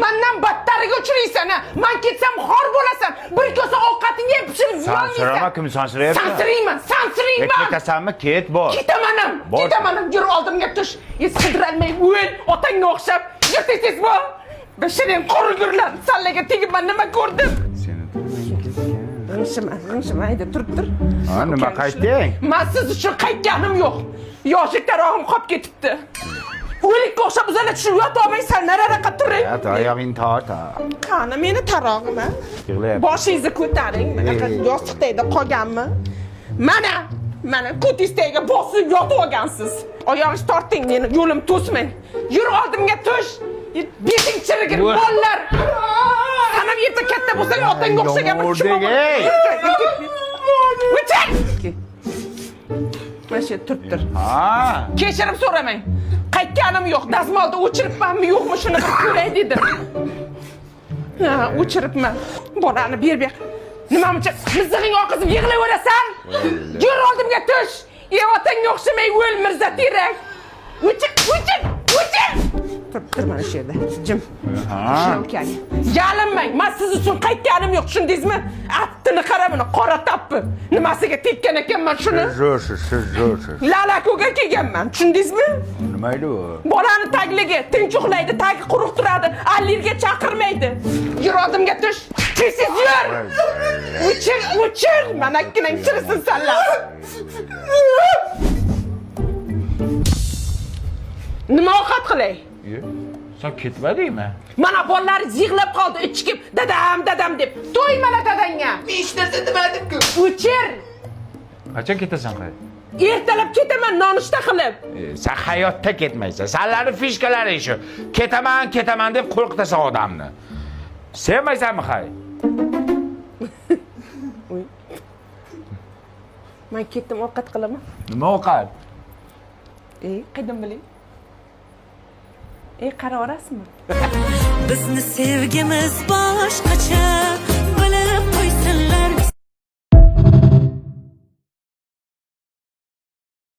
Mendan battariga uchraysan. Men ketsam xor bo'lasan. Bir kosa ovqatingni yeb pishirib yeyolmaysan. Sansirama, kim sansirayapti? Sansirayman. Ketasanmi? Ket bor. Ketaman. Yur oldimga tush. Sidiralmay o'l, otangga o'xshab. Yur tez bo'l. Bashiring qurgurlar. Sallaga tegib men nima ko'rdim? G'ingshima, hayda tur. Ha, nima qaytding? Men siz uchun qaytganim yo'q. Yoshlik tarog'im qolib ketibdi. O'likka o'xshab uzala tushib yotolmaysan, nariroqqa turing. Ha, oyog'ingni tort. Qani meni tarog'im a? Yig'layapti. Boshingizni ko'taring. Mana yostiqda qolganmi? Mana ko'tingizga bosib yotib olgansiz. Oyog'ingizni torting, meni yo'lim to'smang. Yur oldimga tush. Beting chirigir bollar. Sanam yerda katta bo'lsang otangga o'xshagan bir kishi bor. O'ching! Mana turibdir. Ha. Kechirim so'ramang. Qaytganim yo'q. Dazmolda o'chiribmanmi yo'qmi shuni bir ko'ray dedim. Ha, o'chiribman. Bolani ber. Nima uchun mizig'ing oqizib yig'layverasan? Yur oldimga tush. Otangga o'xshamay o'l Mirza Terak. O'ching! Tur mana shu yerda. Jim. Ha. Yalinmang. Men siz uchun qaytganim yo'q, tushundingizmi? Attini qara buni, qora tappi. Nimasiga tekkan ekanman shuni? Zo'r. Lalakuga kelganman, tushundingizmi? Nima edi u? Bolani tagligi tinch uxlaydi, tagi quruq turadi, allergiya chaqirmaydi. Yur oldimga tush. Tez yur. O'chir. Mana ikkinang chirisin sanlar. Nima ovqat qilay? Sen ketmadingmi? Mana bolalar yig'lab qoldi, ichkib dadam deb. To'ymala dadangga. Men hech narsa demadim-ku. O'chir. Qachon ketasan qay? Ertalab ketaman nonushta qilib. Sen hayotda ketmaysan. Senlarni fishkalari shu. Ketaman deb qo'rqitasan odamni. Sevmaysanmi qay? Men ketdim ovqat qilaman. Nima ovqat? Qaydan bilay? Qara orasizmi? Bizni sevgimiz boshqacha